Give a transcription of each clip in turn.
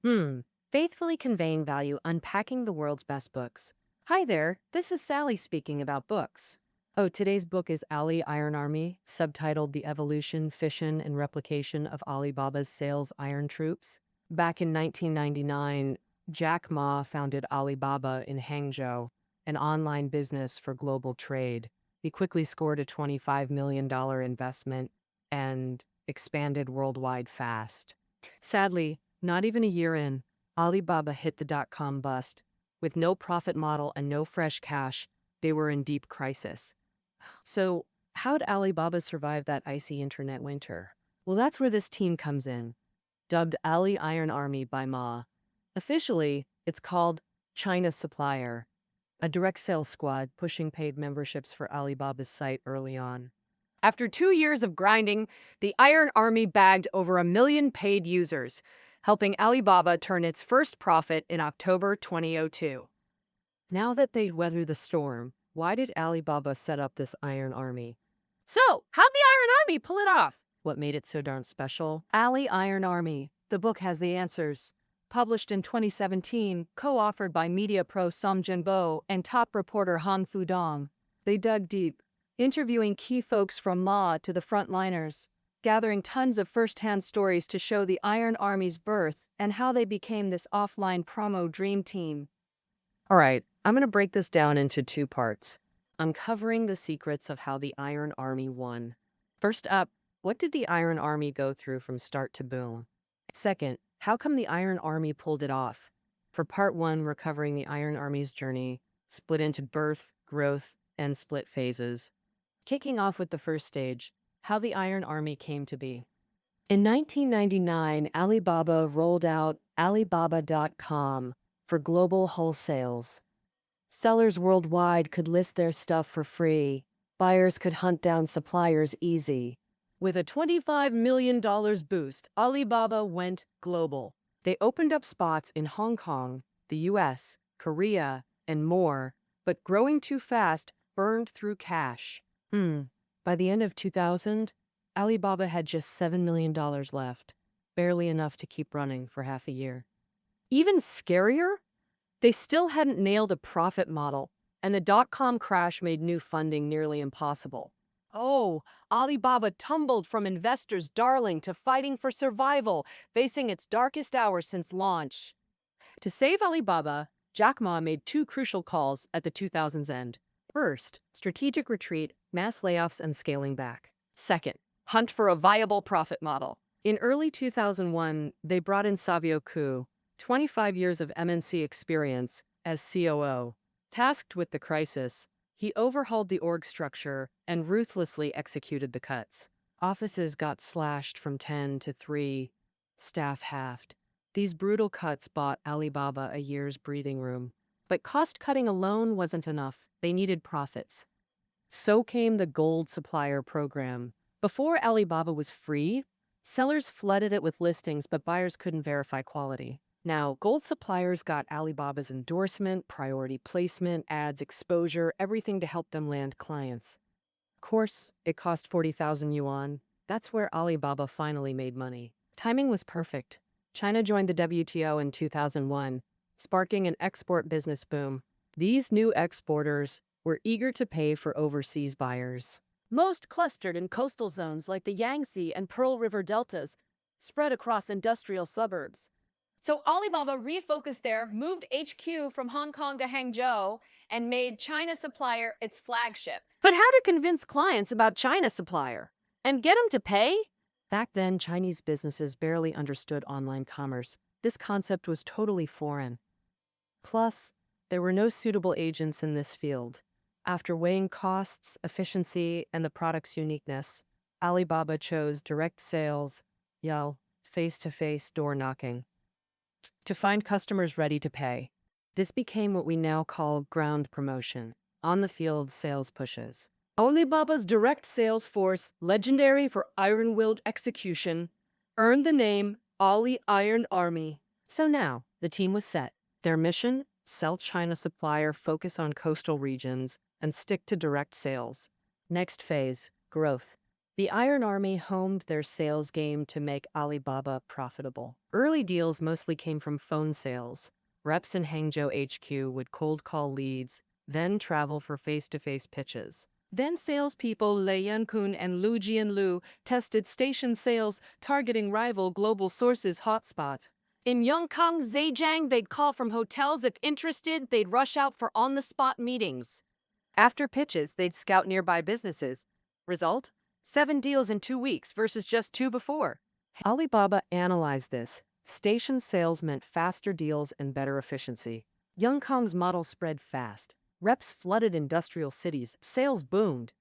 Hmm. Faithfully conveying value, unpacking the world's best books. Hi there, this is Sally speaking about books. Oh, today's book is Ali Iron Army, subtitled The Evolution, Fission, and Replication of Alibaba's Sales Iron Troops. Back in 1999, Jack Ma founded Alibaba in Hangzhou, an online business for global trade. He quickly scored a $25 million investment and expanded worldwide fast. Sadly, not even a year in, Alibaba hit the dot-com bust. With no profit model and no fresh cash, they were in deep crisis. So, how'd Alibaba survive that icy internet winter? Well, that's where this team comes in. Dubbed Ali Iron Army by Ma. Officially, it's called China Supplier, a direct sales squad pushing paid memberships for Alibaba's site early on. After 2 years of grinding, the Iron Army bagged over 1 million paid users, helping Alibaba turn its first profit in October 2002. Now that they'd weathered the storm, why did Alibaba set up this Iron Army? So, how'd the Iron Army pull it off? What made it so darn special? Ali Iron Army. The book has the answers. Published in 2017, co-authored by media pro Song Jinbo and top reporter Han Fudong. They dug deep, interviewing key folks from Ma to the frontliners, gathering tons of first-hand stories to show the Iron Army's birth and how they became this offline promo dream team. All right, I'm going to break this down into two parts, uncovering the secrets of how the Iron Army won. First up, what did the Iron Army go through from start to boom? Second, how come the Iron Army pulled it off? For part one, recovering the Iron Army's journey, split into birth, growth, and split phases. Kicking off with the first stage, how the Iron Army came to be. In 1999, Alibaba rolled out Alibaba.com for global wholesales. Sellers worldwide could list their stuff for free. Buyers could hunt down suppliers easy. With a $25 million boost, Alibaba went global. They opened up spots in Hong Kong, the US, Korea, and more, but growing too fast burned through cash. By the end of 2000, Alibaba had just $7 million left, barely enough to keep running for half a year. Even scarier, they still hadn't nailed a profit model, and the dot-com crash made new funding nearly impossible. Oh, Alibaba tumbled from investors' darling to fighting for survival, facing its darkest hour since launch. To save Alibaba, Jack Ma made two crucial calls at the 2000s end. First, strategic retreat, mass layoffs, and scaling back. Second, hunt for a viable profit model. In early 2001, they brought in Savio Ku, 25 years of MNC experience, as COO. Tasked with the crisis, he overhauled the org structure and ruthlessly executed the cuts. Offices got slashed from 10 to 3, staff halved. These brutal cuts bought Alibaba a year's breathing room. But cost-cutting alone wasn't enough. They needed profits. So came the Gold Supplier Program. Before Alibaba was free, sellers flooded it with listings, but buyers couldn't verify quality. Now, Gold Suppliers got Alibaba's endorsement, priority placement, ads, exposure, everything to help them land clients. Of course, it cost 40,000 yuan. That's where Alibaba finally made money. Timing was perfect. China joined the WTO in 2001, sparking an export business boom. These new exporters were eager to pay for overseas buyers. Most clustered in coastal zones like the Yangtze and Pearl River deltas, spread across industrial suburbs. So Alibaba refocused there, moved HQ from Hong Kong to Hangzhou, and made China Supplier its flagship. But how to convince clients about China Supplier? And get them to pay? Back then, Chinese businesses barely understood online commerce. This concept was totally foreign. Plus, there were no suitable agents in this field. After weighing costs, efficiency, and the product's uniqueness, Alibaba chose direct sales, face-to-face door knocking, to find customers ready to pay. This became what we now call ground promotion, on-the-field sales pushes. Alibaba's direct sales force, legendary for iron-willed execution, earned the name Ali Iron Army. So now, the team was set. Their mission? Sell China Supplier, focus on coastal regions, and stick to direct sales. Next phase, growth. The Iron Army honed their sales game to make Alibaba profitable. Early deals mostly came from phone sales. Reps in Hangzhou HQ would cold call leads, then travel for face-to-face pitches. Then salespeople Lei Yankun and Lu Jianlu tested station sales targeting rival global sources hotspot. In Yongkang, Zhejiang, they'd call from hotels if interested, they'd rush out for on-the-spot meetings. After pitches, they'd scout nearby businesses. Result? 7 deals in 2 weeks versus just 2 before. Alibaba analyzed this. Station sales meant faster deals and better efficiency. Yongkang's model spread fast. Reps flooded industrial cities, sales boomed.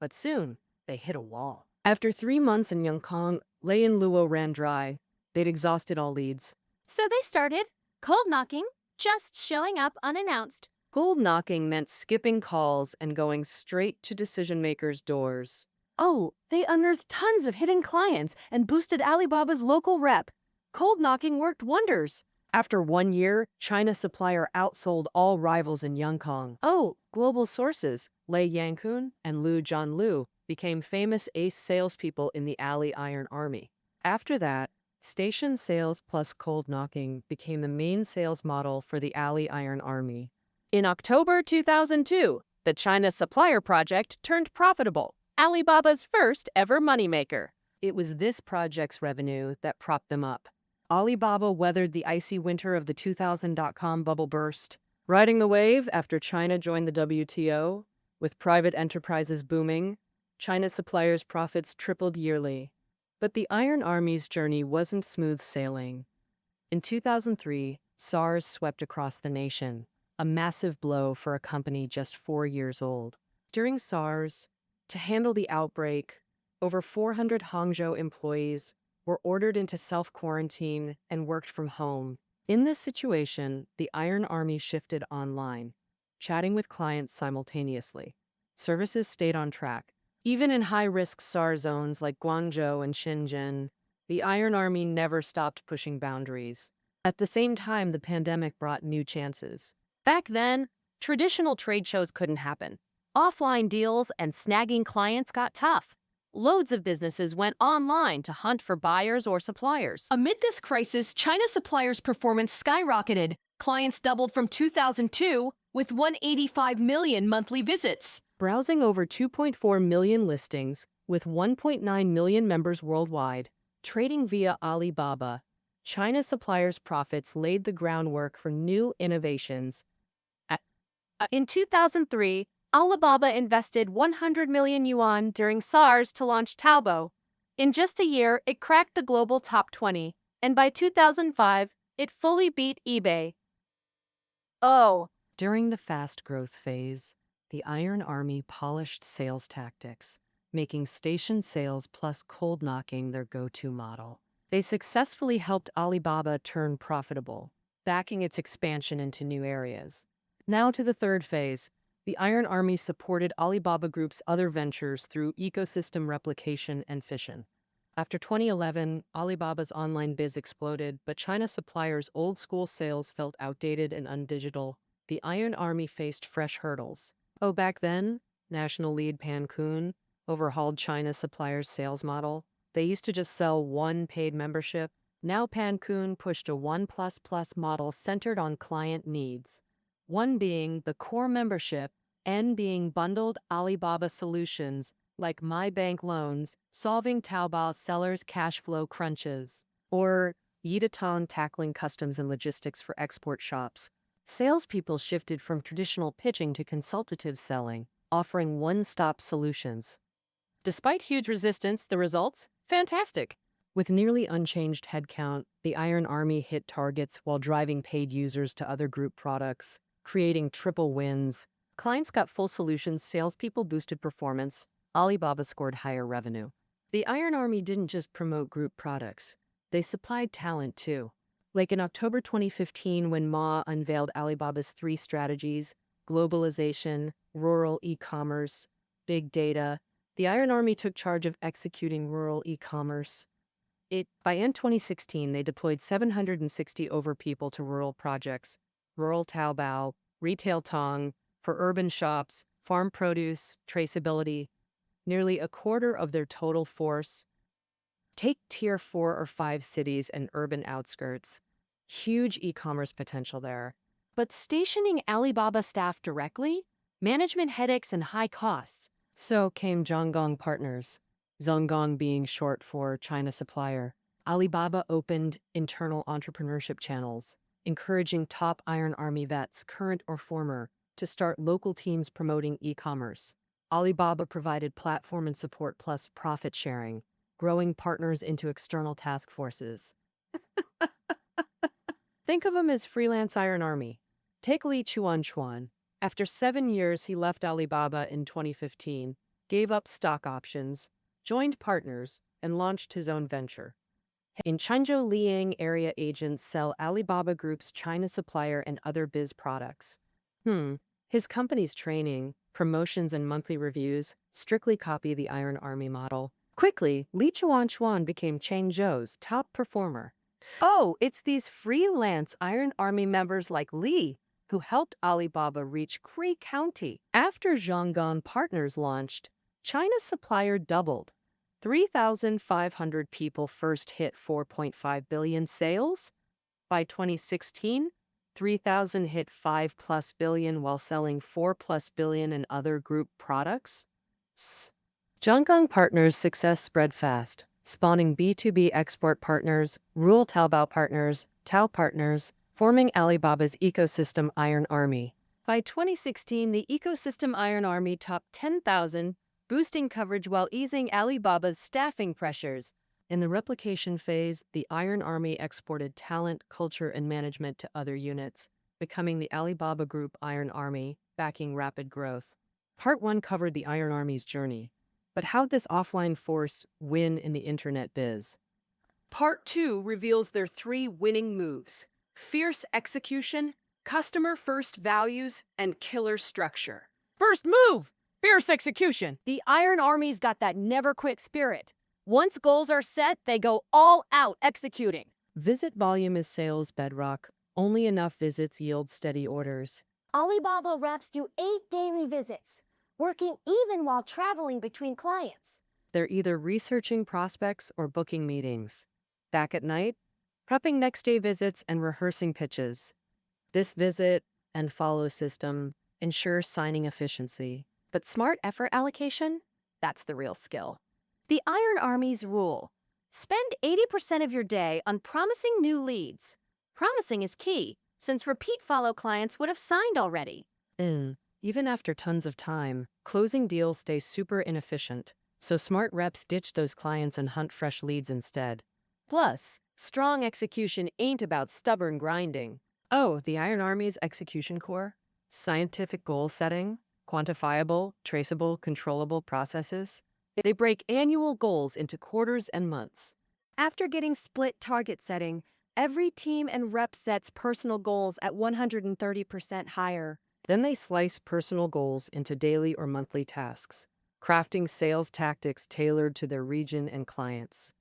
But soon, they hit a wall. After 3 months in Yongkang, Lei and Luo ran dry. They'd exhausted all leads. So they started cold knocking, just showing up unannounced. Cold knocking meant skipping calls and going straight to decision-makers' doors. Oh, they unearthed tons of hidden clients and boosted Alibaba's local rep. Cold knocking worked wonders. After 1 year, China Supplier outsold all rivals in Yongkang. Oh, global sources, Lei Yankun and Lu Jianlu, became famous ace salespeople in the Ali Iron Army. After that, station sales plus cold knocking became the main sales model for the Ali Iron Army. In October 2002, the China Supplier Project turned profitable, Alibaba's first ever moneymaker. It was this project's revenue that propped them up. Alibaba weathered the icy winter of the 2000 dot-com bubble burst, riding the wave after China joined the WTO. With private enterprises booming, China Supplier's profits tripled yearly. But the Iron Army's journey wasn't smooth sailing. In 2003, SARS swept across the nation, a massive blow for a company just 4 years old. During SARS, to handle the outbreak, over 400 Hangzhou employees were ordered into self-quarantine and worked from home. In this situation, the Iron Army shifted online, chatting with clients simultaneously. Services stayed on track. Even in high-risk SARS zones like Guangzhou and Shenzhen, the Iron Army never stopped pushing boundaries. At the same time, the pandemic brought new chances. Back then, traditional trade shows couldn't happen. Offline deals and snagging clients got tough. Loads of businesses went online to hunt for buyers or suppliers. Amid this crisis, China Supplier's performance skyrocketed. Clients doubled from 2002 with 185 million monthly visits. Browsing over 2.4 million listings with 1.9 million members worldwide, trading via Alibaba, China Supplier's profits laid the groundwork for new innovations. In 2003, Alibaba invested 100 million yuan during SARS to launch Taobao. In just a year, it cracked the global top 20, and by 2005, it fully beat eBay. Oh, During the fast growth phase, the Iron Army polished sales tactics, making station sales plus cold knocking their go-to model. They successfully helped Alibaba turn profitable, backing its expansion into new areas. Now to the third phase. The Iron Army supported Alibaba Group's other ventures through ecosystem replication and fission. After 2011, Alibaba's online biz exploded, but China Supplier's old-school sales felt outdated and undigital. The Iron Army faced fresh hurdles. Oh, back then, national lead Pan Kun overhauled China Supplier's sales model. They used to just sell one paid membership. Now Pan Kun pushed a 1++ model centered on client needs. 1 being the core membership, N being bundled Alibaba solutions like My Bank loans, solving Taobao sellers' cash flow crunches, or Yidatong tackling customs and logistics for export shops. Salespeople shifted from traditional pitching to consultative selling, offering one-stop solutions. Despite huge resistance, the results? Fantastic! With nearly unchanged headcount, the Iron Army hit targets while driving paid users to other group products, creating triple wins. Clients got full solutions, salespeople boosted performance, Alibaba scored higher revenue. The Iron Army didn't just promote group products, they supplied talent too. Like in October 2015 when Ma unveiled Alibaba's 3 strategies, globalization, rural e-commerce, big data, the Iron Army took charge of executing rural e-commerce. By end 2016, they deployed 760 over people to rural projects, rural Taobao, retail Tong, for urban shops, farm produce, traceability. nearly a quarter of their total force. Take tier 4 or 5 cities and urban outskirts. Huge e-commerce potential there. But stationing Alibaba staff directly? Management headaches and high costs. So came Zhonggong Partners, Zhonggong being short for China supplier. Alibaba opened internal entrepreneurship channels, encouraging top Iron Army vets, current or former, to start local teams promoting e-commerce. Alibaba provided platform and support plus profit sharing, growing partners into external task forces. Think of him as freelance Iron Army. Take Li Chuan. After 7 years, he left Alibaba in 2015, gave up stock options, joined partners, and launched his own venture. In Changzhou, Liang area agents sell Alibaba Group's China supplier and other biz products. His company's training, promotions, and monthly reviews strictly copy the Iron Army model. Quickly, Li Chuan became Changzhou's top performer. Oh, it's these freelance Iron Army members like Li who helped Alibaba reach Cree County. After Zhonggong Partners launched, China's supplier doubled. 3,500 people first hit 4.5 billion sales. By 2016, 3,000 hit 5+ billion while selling 4+ billion in other group products. Zhonggong Partners' success spread fast, spawning B2B export partners, rural Taobao partners, Tao partners, forming Alibaba's ecosystem Iron Army. By 2016, the ecosystem Iron Army topped 10,000, boosting coverage while easing Alibaba's staffing pressures. In the replication phase, the Iron Army exported talent, culture, and management to other units, becoming the Alibaba Group Iron Army, backing rapid growth. Part 1 covered the Iron Army's journey, but how'd this offline force win in the internet biz? Part 2 reveals their 3 winning moves: fierce execution, customer-first values, and killer structure. First move! Fierce execution! The Iron Army's got that never-quit spirit. Once goals are set, they go all out executing. Visit volume is sales bedrock. Only enough visits yield steady orders. Alibaba reps do 8 daily visits, working even while traveling between clients. They're either researching prospects or booking meetings. Back at night, prepping next day visits and rehearsing pitches. This visit and follow system ensures signing efficiency. But smart effort allocation? That's the real skill. The Iron Army's rule: spend 80% of your day on promising new leads. Promising is key, since repeat follow clients would have signed already. Even after tons of time, closing deals stay super inefficient, so smart reps ditch those clients and hunt fresh leads instead. Plus, strong execution ain't about stubborn grinding. Oh, the Iron Army's execution core? Scientific goal setting, quantifiable, traceable, controllable processes. They break annual goals into quarters and months. After getting split target setting, every team and rep sets personal goals at 130% higher. Then they slice personal goals into daily or monthly tasks, crafting sales tactics tailored to their region and clients.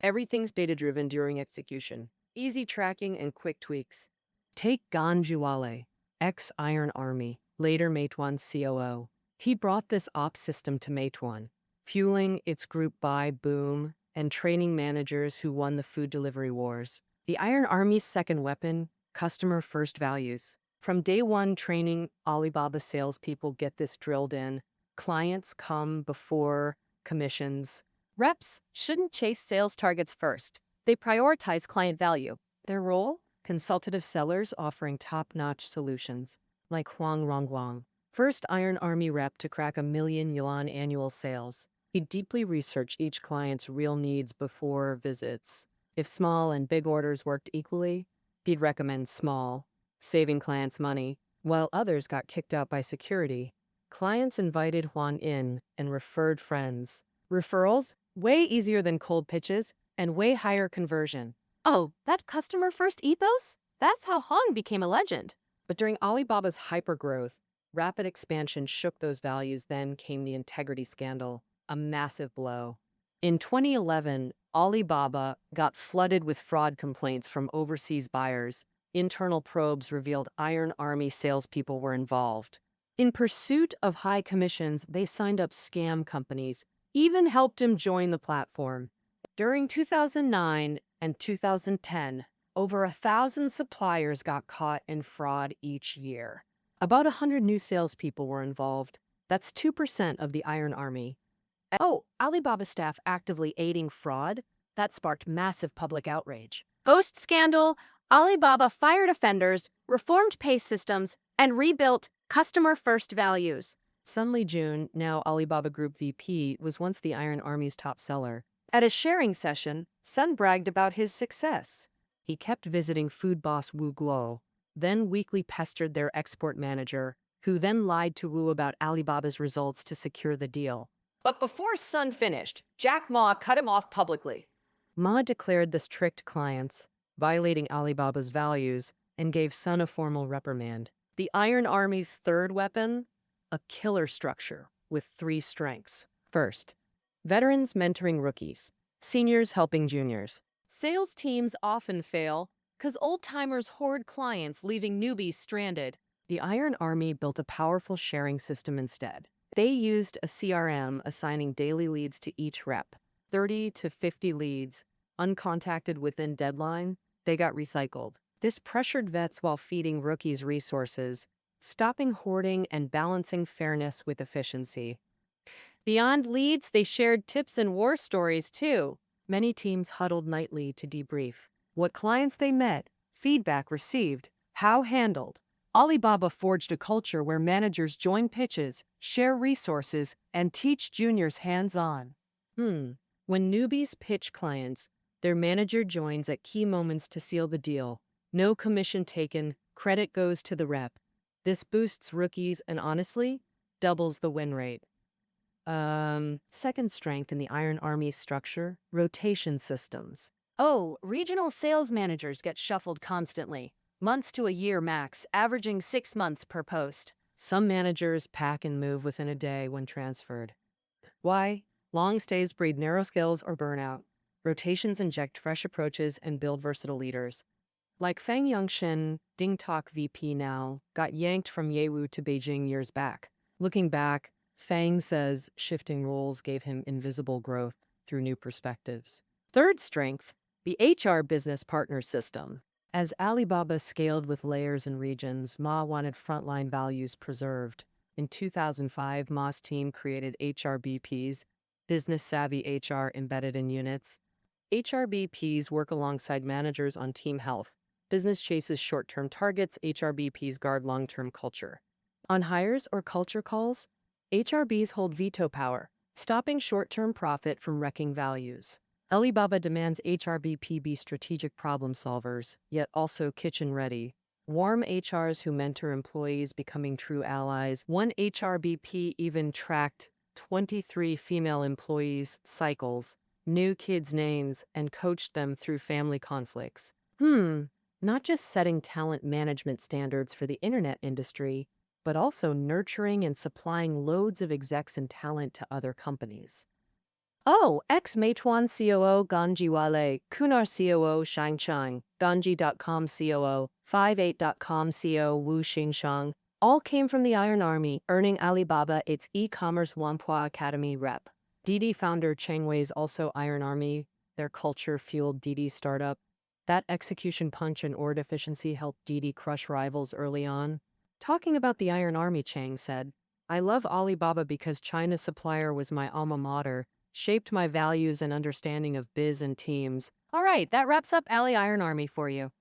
Everything's data-driven during execution, easy tracking and quick tweaks. Take Gan Juale, ex-Iron Army, later Meituan's COO. He brought this ops system to Meituan, fueling its group buy boom and training managers who won the food delivery wars. The Iron Army's second weapon, customer-first values. From day one training, Alibaba salespeople get this drilled in. Clients come before commissions. Reps shouldn't chase sales targets first. They prioritize client value. Their role? Consultative sellers offering top-notch solutions, like Huang Rongguang, first Iron Army rep to crack $1 million yuan annual sales. He deeply researched each client's real needs before visits. If small and big orders worked equally, he'd recommend small, saving clients money, while others got kicked out by security. Clients invited Huang in and referred friends. Referrals? Way easier than cold pitches and way higher conversion. Oh, that customer-first ethos? That's how Hong became a legend. But during Alibaba's hypergrowth, rapid expansion shook those values. Then came the integrity scandal, a massive blow. In 2011, Alibaba got flooded with fraud complaints from overseas buyers. Internal probes revealed Iron Army salespeople were involved. In pursuit of high commissions, they signed up scam companies, even helped him join the platform. During 2009 and 2010, over 1,000 suppliers got caught in fraud each year. About 100 new salespeople were involved. That's 2% of the Iron Army. Oh, Alibaba staff actively aiding fraud? That sparked massive public outrage. Post-scandal, Alibaba fired offenders, reformed pay systems, and rebuilt customer-first values. Sun Lijun, now Alibaba Group VP, was once the Iron Army's top seller. At a sharing session, Sun bragged about his success. He kept visiting food boss Wu Guo, then weekly pestered their export manager, who then lied to Wu about Alibaba's results to secure the deal. But before Sun finished, Jack Ma cut him off publicly. Ma declared this tricked clients, violating Alibaba's values, and gave Sun a formal reprimand. The Iron Army's third weapon? A killer structure with 3 strengths. First, veterans mentoring rookies, seniors helping juniors. Sales teams often fail because old-timers hoard clients, leaving newbies stranded. The Iron Army built a powerful sharing system instead. They used a CRM assigning daily leads to each rep. 30 to 50 leads, uncontacted within deadline, they got recycled. This pressured vets while feeding rookies resources, stopping hoarding and balancing fairness with efficiency. Beyond leads, they shared tips and war stories too. Many teams huddled nightly to debrief. What clients they met, feedback received, how handled. Alibaba forged a culture where managers join pitches, share resources, and teach juniors hands-on. When newbies pitch clients, their manager joins at key moments to seal the deal. No commission taken, credit goes to the rep. This boosts rookies and honestly, doubles the win rate. Second strength in the Iron Army's structure, rotation systems. Oh, regional sales managers get shuffled constantly. Months to a year max, averaging 6 months per post. Some managers pack and move within a day when transferred. Why? Long stays breed narrow skills or burnout. Rotations inject fresh approaches and build versatile leaders. Like Fang Yongxin, DingTalk VP now, got yanked from Yewu to Beijing years back. Looking back, Fang says shifting roles gave him invisible growth through new perspectives. Third strength, the HR business partner system. As Alibaba scaled with layers and regions, Ma wanted frontline values preserved. In 2005, Ma's team created HRBPs, business-savvy HR embedded in units. HRBPs work alongside managers on team health. Business chases short-term targets, HRBPs guard long-term culture. On hires or culture calls, HRBs hold veto power, stopping short-term profit from wrecking values. Alibaba demands HRBP be strategic problem solvers, yet also kitchen-ready. Warm HRs who mentor employees becoming true allies. One HRBP even tracked 23 female employees' cycles, knew kids' names, and coached them through family conflicts. Not just setting talent management standards for the internet industry, but also nurturing and supplying loads of execs and talent to other companies. Oh, ex-Meituan COO Ganji Wale, Kunar COO Shangchang, Ganji.com COO, 58.com CEO Wu Xingshang, all came from the Iron Army, earning Alibaba its e-commerce Whampoa Academy rep. Didi founder Cheng Wei's also Iron Army. Their culture fueled Didi's startup. That execution punch and order efficiency helped Didi crush rivals early on. Talking about the Iron Army, Cheng said, "I love Alibaba because China supplier was my alma mater, shaped my values and understanding of biz and teams." All right, that wraps up Ali Iron Army for you.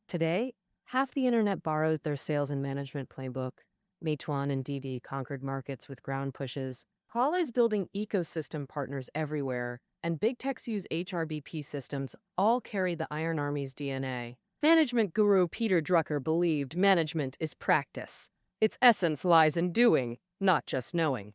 Today, half the internet borrows their sales and management playbook. Meituan and Didi conquered markets with ground pushes. Hala is building ecosystem partners everywhere, and big techs use HRBP systems, all carry the Iron Army's DNA. Management guru Peter Drucker believed management is practice. Its essence lies in doing, not just knowing.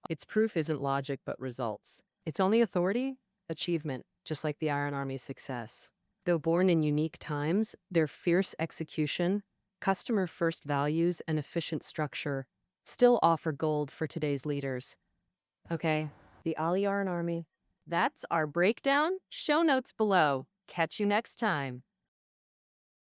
Its proof isn't logic but results. Its only authority? Achievement, just like the Iron Army's success. Though born in unique times, their fierce execution, customer-first values, and efficient structure still offer gold for today's leaders. Okay, the Ali Iron Army. That's our breakdown. Show notes below. Catch you next time.